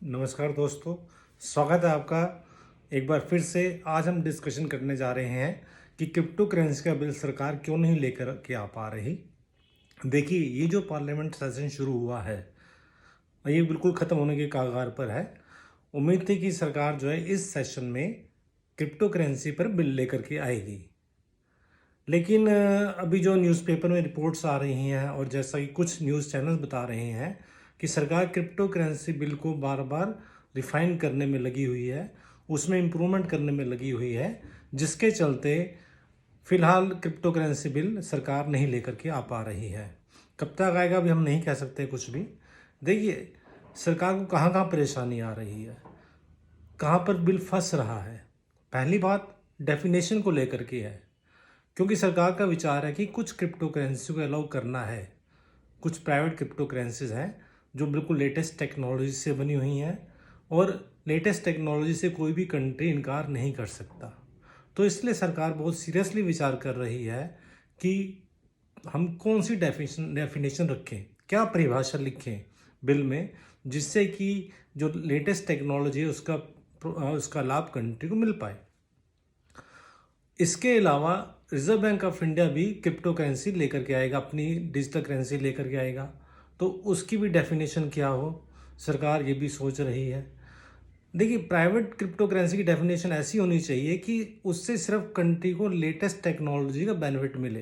नमस्कार दोस्तों, स्वागत है आपका एक बार फिर से। आज हम डिस्कशन करने जा रहे हैं कि क्रिप्टो करेंसी का बिल सरकार क्यों नहीं लेकर के आ पा रही। देखिए, ये जो पार्लियामेंट सेशन शुरू हुआ है ये बिल्कुल ख़त्म होने के कगार पर है। उम्मीद थी कि सरकार जो है इस सेशन में क्रिप्टो करेंसी पर बिल लेकर के आएगी, लेकिन अभी जो न्यूज़पेपर में रिपोर्ट्स आ रही हैं और जैसा कि कुछ न्यूज़ चैनल्स बता रहे हैं कि सरकार क्रिप्टो करेंसी बिल को बार बार रिफाइन करने में लगी हुई है, उसमें इम्प्रूवमेंट करने में लगी हुई है, जिसके चलते फ़िलहाल क्रिप्टो करेंसी बिल सरकार नहीं लेकर के आ पा रही है। कब तक आएगा अभी हम नहीं कह सकते कुछ भी। देखिए, सरकार को कहाँ कहाँ परेशानी आ रही है, कहाँ पर बिल फंस रहा है। पहली बात डेफिनेशन को लेकर के है, क्योंकि सरकार का विचार है कि कुछ क्रिप्टो करेंसी को अलाउ करना है। कुछ प्राइवेट क्रिप्टो करेंसीज हैं जो बिल्कुल लेटेस्ट टेक्नोलॉजी से बनी हुई हैं और लेटेस्ट टेक्नोलॉजी से कोई भी कंट्री इनकार नहीं कर सकता। तो इसलिए सरकार बहुत सीरियसली विचार कर रही है कि हम कौन सी डेफिनेशन रखें, क्या परिभाषा लिखें बिल में, जिससे कि जो लेटेस्ट टेक्नोलॉजी है उसका लाभ कंट्री को मिल पाए। इसके अलावा रिजर्व बैंक ऑफ इंडिया भी क्रिप्टो करेंसी लेकर के आएगा, अपनी डिजिटल करेंसी लेकर के आएगा। तो उसकी भी डेफिनेशन क्या हो, सरकार ये भी सोच रही है। देखिए, प्राइवेट क्रिप्टो करेंसी की डेफिनेशन ऐसी होनी चाहिए कि उससे सिर्फ कंट्री को लेटेस्ट टेक्नोलॉजी का बेनिफिट मिले।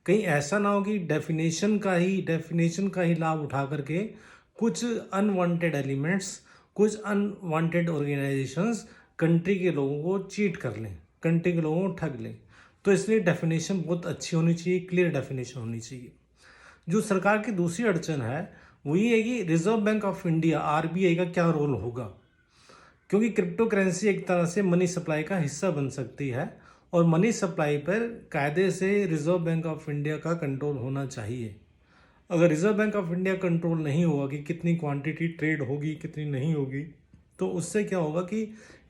कहीं ऐसा ना हो कि डेफिनेशन का ही लाभ उठा करके कुछ अनवांटेड एलिमेंट्स, कुछ अनवांटेड ऑर्गेनाइजेशंस कंट्री के लोगों को चीट कर लें, कंट्री के लोगों को ठग लें। तो इसलिए डेफिनेशन बहुत अच्छी होनी चाहिए, क्लियर डेफिनेशन होनी चाहिए। जो सरकार की दूसरी अड़चन है वो ये है कि reserve bank of India RBI का क्या रोल होगा, क्योंकि क्रिप्टो करेंसी एक तरह से मनी सप्लाई का हिस्सा बन सकती है और मनी सप्लाई पर कायदे से रिजर्व बैंक ऑफ इंडिया का कंट्रोल होना चाहिए। अगर reserve bank of India control नहीं होगा कि कितनी क्वांटिटी ट्रेड होगी, कितनी नहीं होगी, तो उससे क्या होगा कि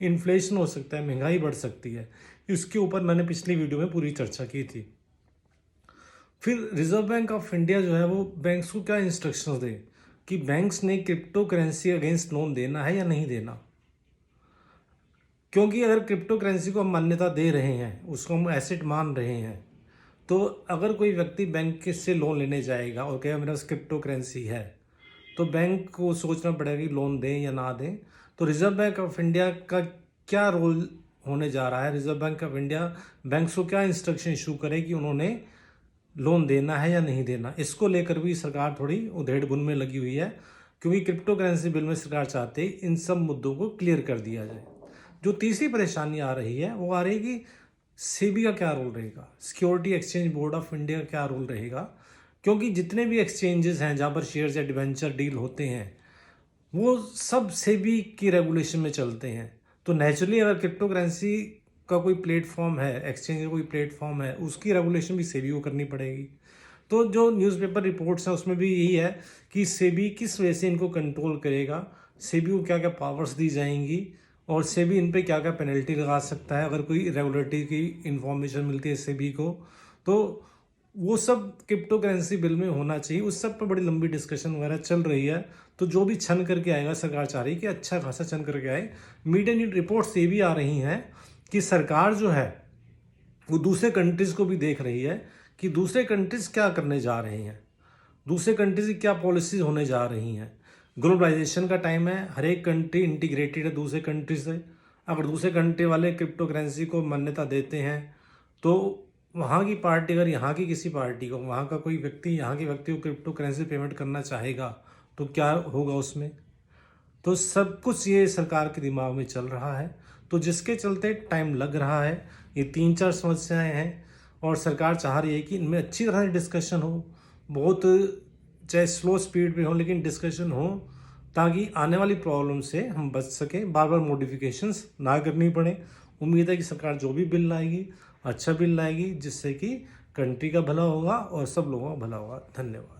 इन्फ्लेशन हो सकता है, महंगाई बढ़ सकती है। इसके ऊपर मैंने पिछली वीडियो में पूरी चर्चा की थी। फिर रिजर्व बैंक ऑफ इंडिया जो है वो बैंक्स को क्या इंस्ट्रक्शंस दे कि बैंक्स ने क्रिप्टो करेंसी अगेंस्ट लोन देना है या नहीं देना। क्योंकि अगर क्रिप्टो करेंसी को हम मान्यता दे रहे हैं, उसको हम एसेट मान रहे हैं, तो अगर कोई व्यक्ति बैंक से लोन लेने जाएगा और कहेगा मेरे पास क्रिप्टो करेंसी है, तो बैंक को सोचना पड़ेगा कि लोन दें या ना दें। तो रिजर्व बैंक ऑफ इंडिया का क्या रोल होने जा रहा है, reserve bank of India banks को क्या इंस्ट्रक्शन इशू करे कि उन्होंने लोन देना है या नहीं देना। इसको लेकर भी सरकार थोड़ी उधेड़ बुन में लगी हुई है, क्योंकि क्रिप्टो करेंसी बिल में सरकार चाहते इन सब मुद्दों को क्लियर कर दिया जाए। जो तीसरी परेशानी आ रही है वो आ रही है कि सेबी का क्या रोल रहेगा, security exchange board of India का क्या रोल रहेगा। क्योंकि जितने भी एक्सचेंजेस हैं जहाँ पर शेयर्स या डिवेंचर डील होते हैं वो सब सेबी की रेगुलेशन में चलते हैं। तो नेचुरली अगर क्रिप्टो करेंसी का कोई प्लेटफॉर्म है, एक्सचेंज का कोई प्लेटफॉर्म है, उसकी रेगुलेशन भी सेबी को करनी पड़ेगी। तो जो न्यूज़पेपर रिपोर्ट्स हैं उसमें भी यही है कि सेबी किस वजह से इनको कंट्रोल करेगा, सेबी को क्या क्या पावर्स दी जाएंगी और सेबी इन पे क्या क्या पेनल्टी लगा सकता है अगर कोई रेगुलेटरी की इंफॉर्मेशन मिलती है सेबी को। तो वो सब क्रिप्टो करेंसी बिल में होना चाहिए। उस सब पर बड़ी लंबी डिस्कशन वगैरह चल रही है। तो जो भी छन करके आएगा, सरकार चाह रही है कि अच्छा खासा छन करके आए। मीडिया न्यूज रिपोर्ट्स ये भी आ रही हैं कि सरकार जो है वो दूसरे कंट्रीज़ को भी देख रही है कि दूसरे कंट्रीज़ क्या करने जा रहे हैं, दूसरे कंट्रीज़ की क्या पॉलिसीज होने जा रही हैं। ग्लोबलाइजेशन का टाइम है, हर एक कंट्री इंटीग्रेटेड है दूसरे कंट्री से। अगर दूसरे कंट्री वाले क्रिप्टो करेंसी को मान्यता देते हैं तो वहाँ की पार्टी अगर यहाँ की किसी पार्टी को, वहाँ का कोई व्यक्ति यहाँ के व्यक्ति को क्रिप्टो करेंसी पेमेंट करना चाहेगा तो क्या होगा उसमें। तो सब कुछ ये सरकार के दिमाग में चल रहा है, तो जिसके चलते टाइम लग रहा है। ये 3-4 समस्याएं हैं और सरकार चाह रही है कि इनमें अच्छी तरह से डिस्कशन हो, बहुत चाहे स्लो स्पीड में हो लेकिन डिस्कशन हो, ताकि आने वाली प्रॉब्लम से हम बच सकें, बार बार मॉडिफिकेशंस ना करनी पड़े। उम्मीद है कि सरकार जो भी बिल लाएगी अच्छा बिल लाएगी, जिससे कि कंट्री का भला होगा और सब लोगों का भला होगा। धन्यवाद।